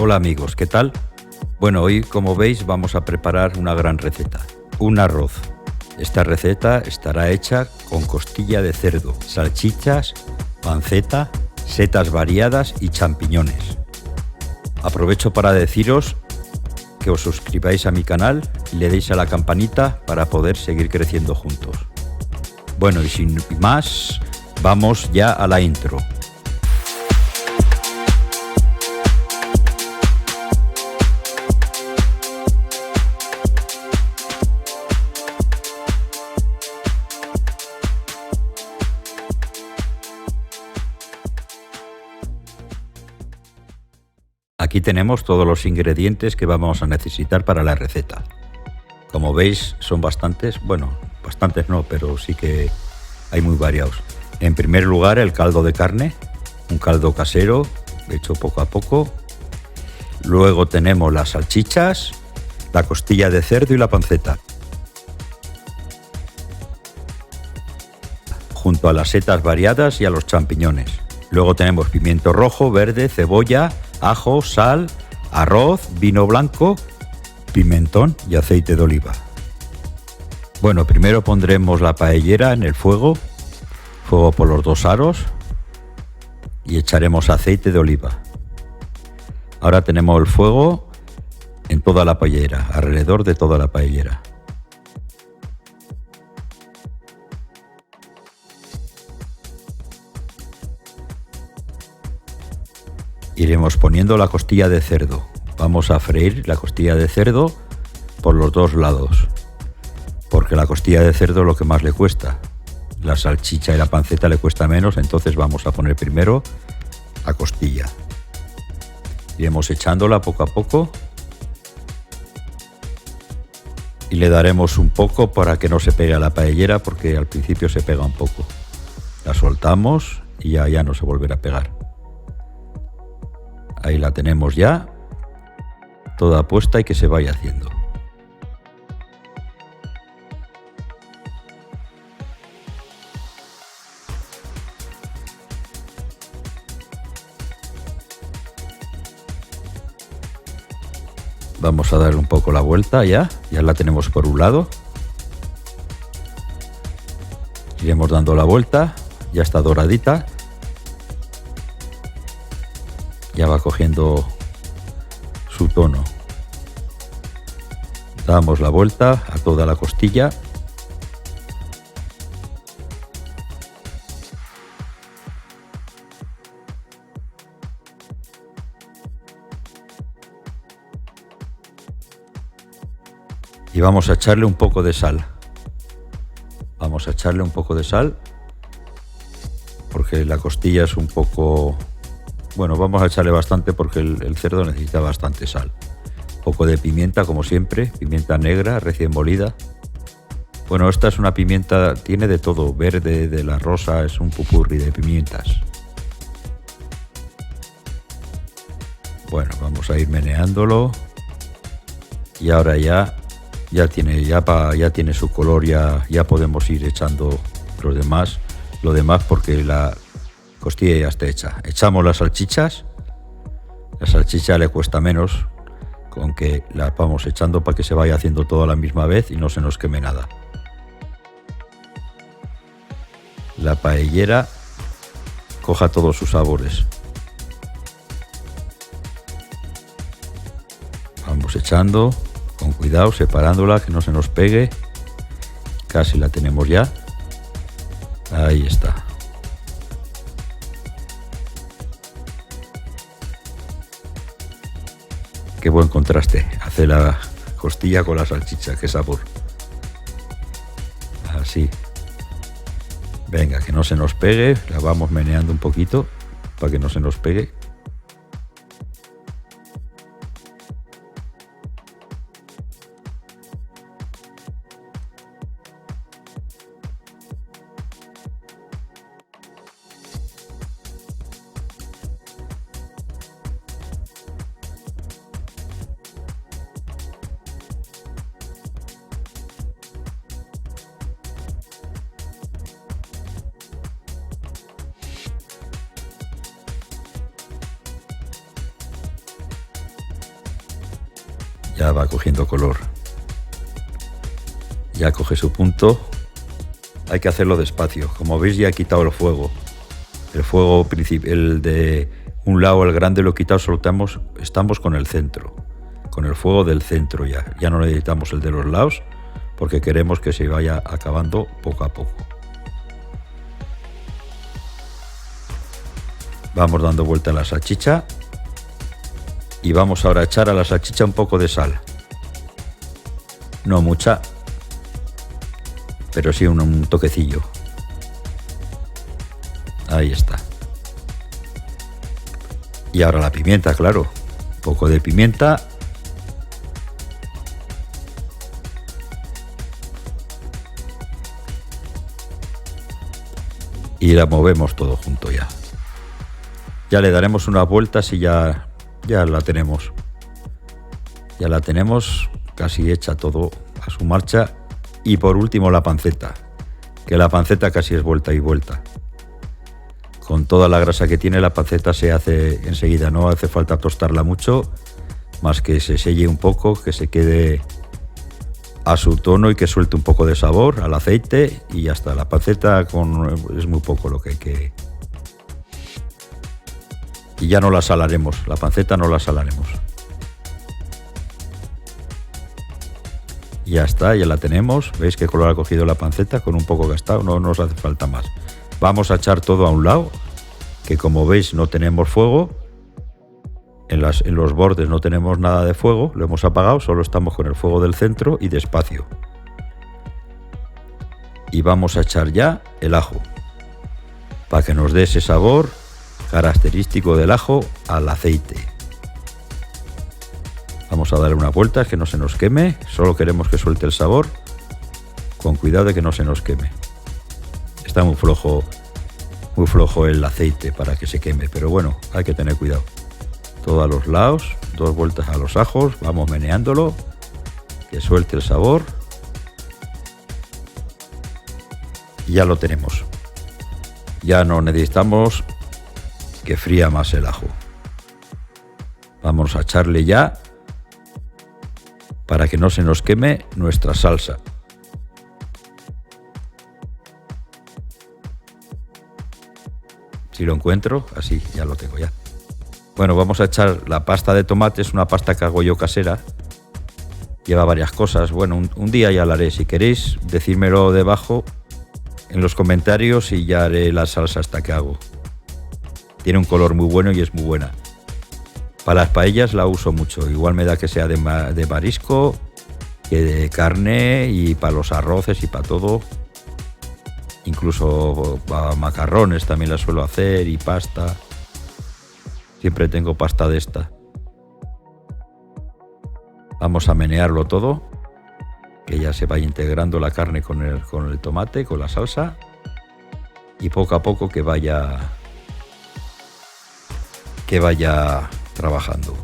Hola amigos, ¿qué tal? Bueno, hoy como veis vamos a preparar una gran receta, un arroz. Esta receta estará hecha con costilla de cerdo, salchichas, panceta, setas variadas y champiñones. Aprovecho para deciros que os suscribáis a mi canal y le deis a la campanita para poder seguir creciendo juntos. Bueno, y sin más, vamos ya a la intro. Aquí tenemos todos los ingredientes que vamos a necesitar para la receta. Como veis son bastantes, bueno, bastantes no, pero sí que hay muy variados. En primer lugar, el caldo de carne, un caldo casero hecho poco a poco. Luego tenemos las salchichas, la costilla de cerdo y la panceta, junto a las setas variadas y a los champiñones. Luego tenemos pimiento rojo, verde, cebolla, ajo, sal, arroz, vino blanco, pimentón y aceite de oliva. Bueno, primero pondremos la paellera en el fuego por los 2 aros y echaremos aceite de oliva. Ahora tenemos el fuego en toda la paellera, alrededor de toda la paellera. Iremos poniendo la costilla de cerdo. Vamos a freír la costilla de cerdo por los 2 lados, porque la costilla de cerdo es lo que más le cuesta. La salchicha y la panceta le cuesta menos, entonces vamos a poner primero la costilla. Iremos echándola poco a poco y le daremos un poco para que no se pegue a la paellera, porque al principio se pega un poco. La soltamos y ya no se volverá a pegar. Ahí la tenemos ya, toda puesta y que se vaya haciendo. Vamos a darle un poco la vuelta ya la tenemos por un lado. Iremos dando la vuelta, ya está doradita. Ya va cogiendo su tono. Damos la vuelta a toda la costilla. Y vamos a echarle un poco de sal. Vamos a echarle un poco de sal, porque la costilla es un poco... Bueno, vamos a echarle bastante porque el cerdo necesita bastante sal. Un poco de pimienta, como siempre, pimienta negra recién molida. Bueno, esta es una pimienta, tiene de todo, verde, de la rosa, es un popurrí de pimientas. Bueno, vamos a ir meneándolo. Y ahora ya tiene su color, ya podemos ir echando lo demás porque la costilla ya está hecha. Echamos las salchichas. La salchicha le cuesta menos, con que la vamos echando para que se vaya haciendo todo a la misma vez y no se nos queme nada. La paellera coja todos sus sabores. Vamos echando con cuidado, separándola, que no se nos pegue. Casi la tenemos ya. Ahí está. Qué buen contraste hace la costilla con la salchicha, qué sabor. Así. Venga, que no se nos pegue, la vamos meneando un poquito para que no se nos pegue. Ya va cogiendo color. Ya coge su punto. Hay que hacerlo despacio. Como veis, ya he quitado el fuego. El fuego, el de un lado, el grande, lo he quitado. Solo estamos con el centro. Con el fuego del centro ya. Ya no necesitamos el de los lados, porque queremos que se vaya acabando poco a poco. Vamos dando vuelta a la salchicha. Y vamos ahora a echar a la salchicha un poco de sal. No mucha, pero sí un toquecillo. Ahí está. Y ahora la pimienta, claro. Un poco de pimienta. Y la movemos todo junto ya. Ya le daremos unas vueltas y ya la tenemos. Ya la tenemos casi hecha todo a su marcha. Y por último la panceta, que la panceta casi es vuelta y vuelta. Con toda la grasa que tiene, la panceta se hace enseguida, no hace falta tostarla mucho, más que se selle un poco, que se quede a su tono y que suelte un poco de sabor al aceite y ya está. La panceta es muy poco lo que hay que... Y ya no la salaremos, la panceta no la salaremos. Ya está, ya la tenemos. ¿Veis qué color ha cogido la panceta? Con un poco gastado, no nos hace falta más. Vamos a echar todo a un lado, que como veis no tenemos fuego. En los bordes no tenemos nada de fuego, lo hemos apagado, solo estamos con el fuego del centro y despacio. Y vamos a echar ya el ajo, para que nos dé ese sabor característico del ajo al aceite. Vamos a darle una vuelta, que no se nos queme, solo queremos que suelte el sabor, con cuidado de que no se nos queme. Está muy flojo el aceite para que se queme, pero bueno, hay que tener cuidado. Todo a los lados, 2 vueltas a los ajos, vamos meneándolo, que suelte el sabor. Y ya lo tenemos. Ya no necesitamos que fría más el ajo. Vamos a echarle ya, para que no se nos queme, nuestra salsa. Si lo encuentro, así, ya lo tengo ya. Bueno, vamos a echar la pasta de tomate, es una pasta que hago yo casera. Lleva varias cosas. Bueno, un día ya la haré. Si queréis, decídmelo debajo en los comentarios y ya haré la salsa esta que hago. Tiene un color muy bueno y es muy buena. Para las paellas la uso mucho. Igual me da que sea de marisco, que de carne, y para los arroces y para todo. Incluso para macarrones también la suelo hacer, y pasta. Siempre tengo pasta de esta. Vamos a menearlo todo, que ya se vaya integrando la carne con el tomate, con la salsa, y poco a poco que vaya trabajando.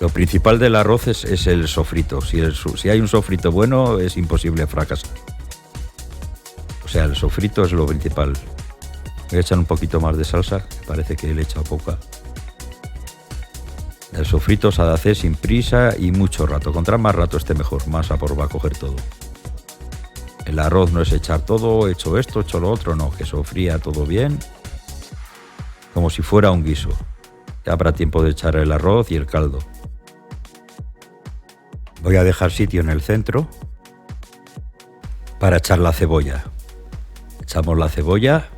Lo principal del arroz es el sofrito. Si hay un sofrito bueno, es imposible fracasar. O sea, el sofrito es lo principal. Voy a echar un poquito más de salsa, parece que le he echado poca. El sofrito se ha de hacer sin prisa y mucho rato. Contra más rato esté mejor, más sabor va a coger todo. El arroz no es echar todo, hecho esto, hecho lo otro, no, que sofría todo bien, como si fuera un guiso. Ya habrá tiempo de echar el arroz y el caldo. Voy a dejar sitio en el centro para echar la cebolla. Echamos la cebolla,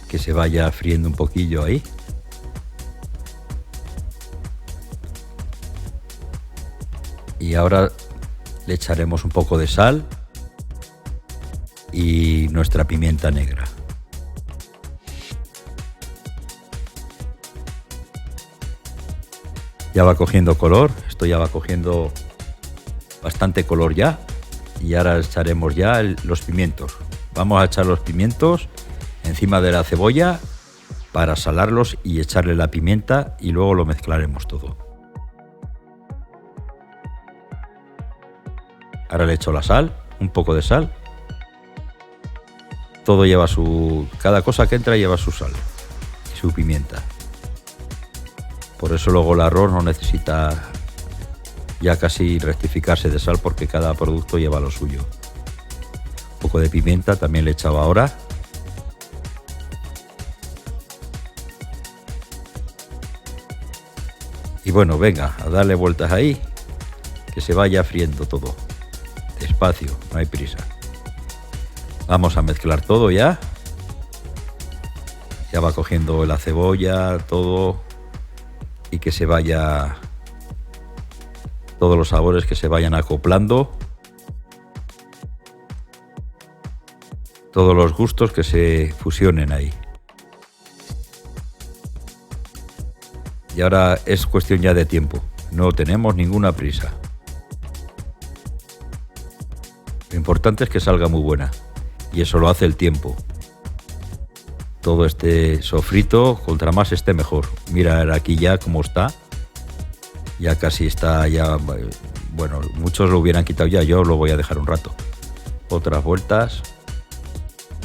que se vaya friendo un poquillo ahí. Y ahora le echaremos un poco de sal y nuestra pimienta negra. Ya va cogiendo color, esto ya va cogiendo bastante color ya. Y ahora echaremos ya los pimientos. Vamos a echar los pimientos encima de la cebolla para salarlos y echarle la pimienta, y luego lo mezclaremos todo. Ahora le echo la sal, un poco de sal. Todo lleva cada cosa que entra lleva su sal y su pimienta. Por eso luego el arroz no necesita ya casi rectificarse de sal, porque cada producto lleva lo suyo. Un poco de pimienta también le he echado ahora. Y bueno, venga, a darle vueltas ahí, que se vaya friendo todo. Despacio, no hay prisa. Vamos a mezclar todo ya. Ya va cogiendo la cebolla, todo, y que se vaya, todos los sabores que se vayan acoplando, todos los gustos que se fusionen ahí. Y ahora es cuestión ya de tiempo, no tenemos ninguna prisa. Lo importante es que salga muy buena, y eso lo hace el tiempo. Todo este sofrito, contra más esté mejor. Mira aquí ya cómo está. Ya casi está, ya, bueno, muchos lo hubieran quitado ya, yo lo voy a dejar un rato. Otras vueltas.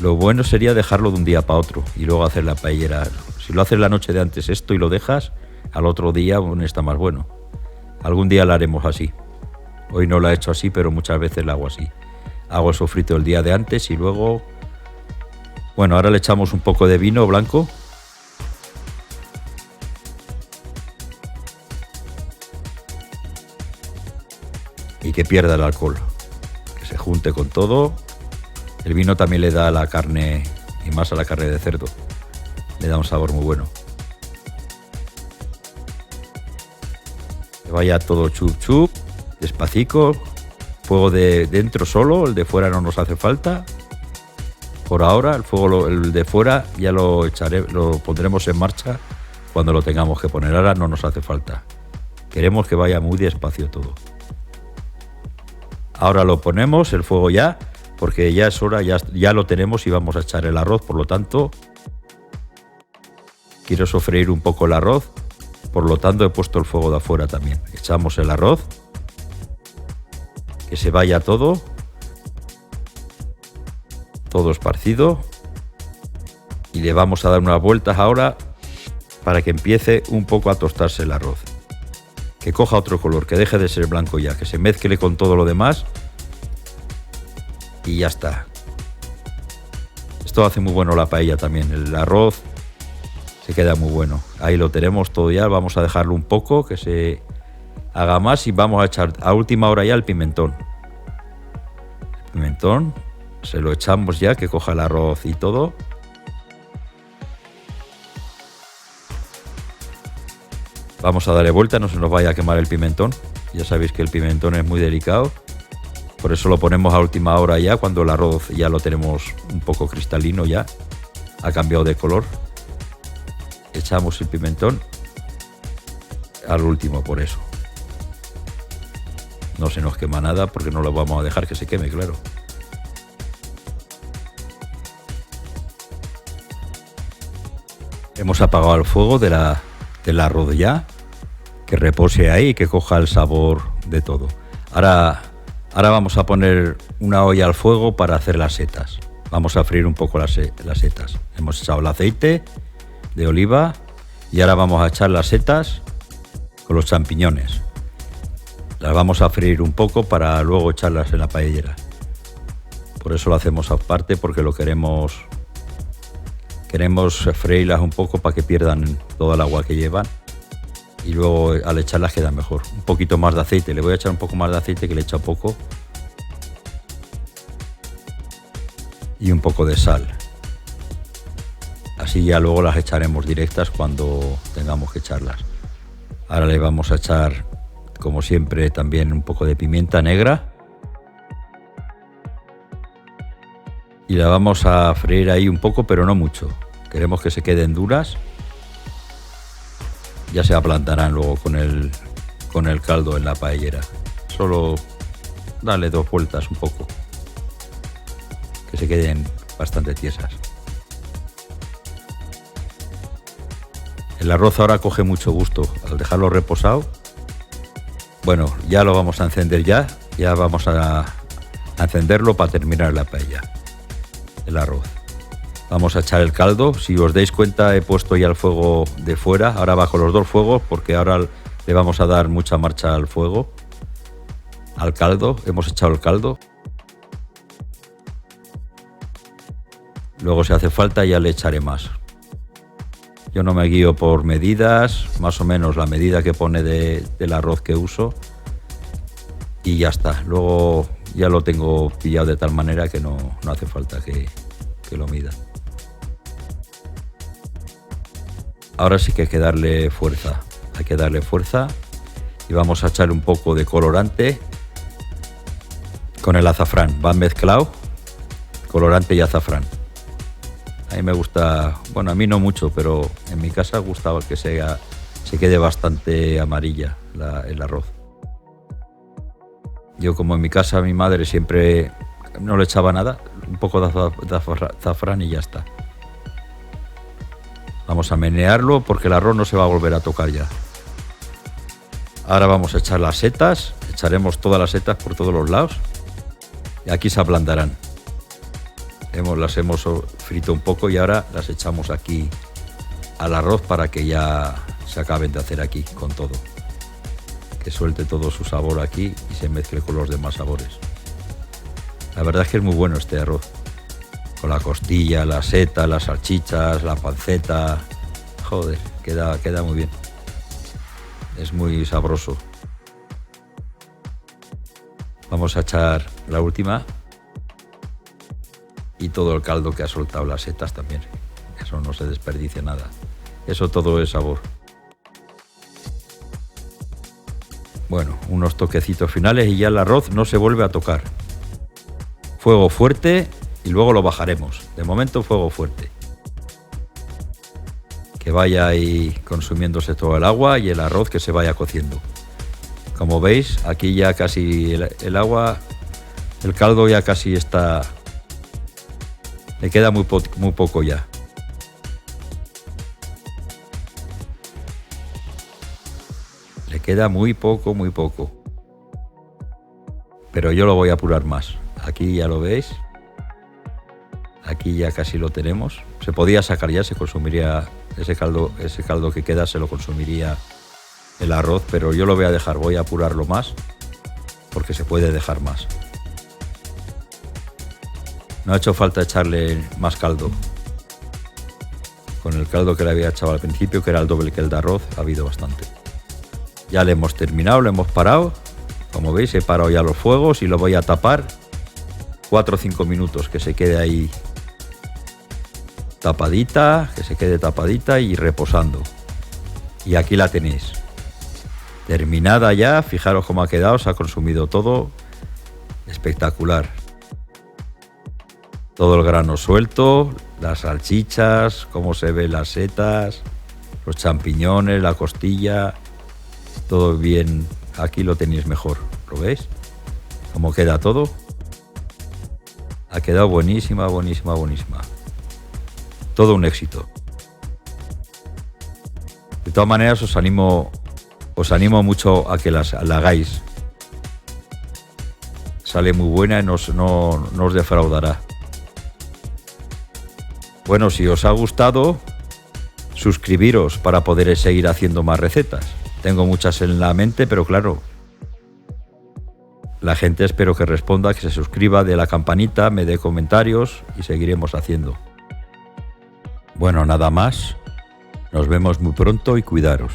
Lo bueno sería dejarlo de un día para otro y luego hacer la paellera. Si lo haces la noche de antes esto y lo dejas, al otro día está más bueno. Algún día lo haremos así. Hoy no lo he hecho así, pero muchas veces lo hago así. Hago el sofrito el día de antes y luego... Bueno, ahora le echamos un poco de vino blanco. Y que pierda el alcohol. Que se junte con todo. El vino también le da a la carne, y más a la carne de cerdo. Le da un sabor muy bueno. Que vaya todo chup chup, despacito. Fuego de dentro solo, el de fuera no nos hace falta. Por ahora el de fuera ya lo pondremos en marcha cuando lo tengamos que poner. Ahora no nos hace falta. Queremos que vaya muy despacio todo. Ahora lo ponemos, el fuego ya, porque ya es hora, ya lo tenemos y vamos a echar el arroz. Por lo tanto, quiero sofreír un poco el arroz. Por lo tanto, he puesto el fuego de afuera también. Echamos el arroz. Que se vaya todo esparcido, y le vamos a dar unas vueltas ahora para que empiece un poco a tostarse el arroz, que coja otro color, que deje de ser blanco ya, que se mezcle con todo lo demás y ya está. Esto hace muy bueno la paella también, el arroz se queda muy bueno. Ahí lo tenemos todo ya, vamos a dejarlo un poco que se haga más y vamos a echar a última hora ya el pimentón. El pimentón se lo echamos ya, que coja el arroz y todo. Vamos a darle vuelta, no se nos vaya a quemar el pimentón. Ya sabéis que el pimentón es muy delicado. Por eso lo ponemos a última hora ya, cuando el arroz ya lo tenemos un poco cristalino ya. Ha cambiado de color. Echamos el pimentón al último, por eso. No se nos quema nada porque no lo vamos a dejar que se queme, claro. Hemos apagado el fuego del arroz ya, que repose ahí y que coja el sabor de todo. Ahora vamos a poner una olla al fuego para hacer las setas. Vamos a freír un poco las setas. Hemos echado el aceite de oliva y ahora vamos a echar las setas con los champiñones. Las vamos a freír un poco para luego echarlas en la paellera. Por eso lo hacemos aparte, porque lo queremos freírlas un poco para que pierdan toda el agua que llevan, y luego al echarlas queda mejor. Un poquito más de aceite, le voy a echar un poco más de aceite, que le he echado poco, y un poco de sal. Así ya luego las echaremos directas cuando tengamos que echarlas. Ahora le vamos a echar, como siempre, también un poco de pimienta negra. Y la vamos a freír ahí un poco, pero no mucho. Queremos que se queden duras. Ya se aplantarán luego con el caldo en la paellera. Solo dale 2 vueltas un poco, que se queden bastante tiesas. El arroz ahora coge mucho gusto al dejarlo reposado. Bueno, ya lo vamos a encender ya. Ya vamos a encenderlo para terminar la paella. El arroz. Vamos a echar el caldo. Si os dais cuenta, he puesto ya el fuego de fuera. Ahora bajo los dos fuegos porque ahora le vamos a dar mucha marcha al fuego. Al caldo. Hemos echado el caldo. Luego, si hace falta, ya le echaré más. Yo no me guío por medidas, más o menos la medida que pone del arroz que uso. Y ya está. Luego ya lo tengo pillado de tal manera que no hace falta que lo mida. Ahora sí que hay que darle fuerza. Hay que darle fuerza. Y vamos a echar un poco de colorante con el azafrán. Van mezclado, colorante y azafrán. A mí me gusta, bueno, a mí no mucho, pero en mi casa gustaba que se quede bastante amarilla el arroz. Yo, como en mi casa mi madre siempre no le echaba nada, un poco de azafrán y ya está. Vamos a menearlo porque el arroz no se va a volver a tocar ya. Ahora vamos a echar las setas, echaremos todas las setas por todos los lados y aquí se ablandarán. Las hemos frito un poco y ahora las echamos aquí al arroz para que ya se acaben de hacer aquí con todo. Que suelte todo su sabor aquí y se mezcle con los demás sabores. La verdad es que es muy bueno este arroz. Con la costilla, la seta, las salchichas, la panceta. Joder, queda muy bien. Es muy sabroso. Vamos a echar la última. Y todo el caldo que ha soltado las setas también. Eso no se desperdicia nada. Eso todo es sabor. Bueno, unos toquecitos finales y ya el arroz no se vuelve a tocar. Fuego fuerte y luego lo bajaremos. De momento fuego fuerte. Que vaya ahí consumiéndose todo el agua y el arroz que se vaya cociendo. Como veis, aquí ya casi el agua, el caldo ya casi está. Le queda muy poco ya. Le queda muy poco. Pero yo lo voy a apurar más. Aquí ya lo veis. Aquí ya casi lo tenemos. Se podía sacar ya, se consumiría ese caldo que queda, se lo consumiría el arroz, pero yo lo voy a dejar, voy a apurarlo más porque se puede dejar más. No ha hecho falta echarle más caldo. Con el caldo que le había echado al principio, que era el doble que el de arroz, ha habido bastante. Ya le hemos terminado, lo hemos parado. Como veis, he parado ya los fuegos y lo voy a tapar 4 o 5 minutos, que se quede ahí tapadita, que se quede tapadita y reposando. Y aquí la tenéis. Terminada ya, fijaros cómo ha quedado, se ha consumido todo. Espectacular. Todo el grano suelto, las salchichas, cómo se ven las setas, los champiñones, la costilla, todo bien. Aquí lo tenéis mejor, ¿lo veis? Cómo queda todo. Ha quedado buenísima. Todo un éxito. De todas maneras, os animo mucho a que la hagáis. Sale muy buena y no os defraudará. Bueno, si os ha gustado, suscribiros para poder seguir haciendo más recetas. Tengo muchas en la mente, pero claro, la gente espero que responda, que se suscriba, dé la campanita, me dé comentarios y seguiremos haciendo. Bueno, nada más. Nos vemos muy pronto y cuidaros.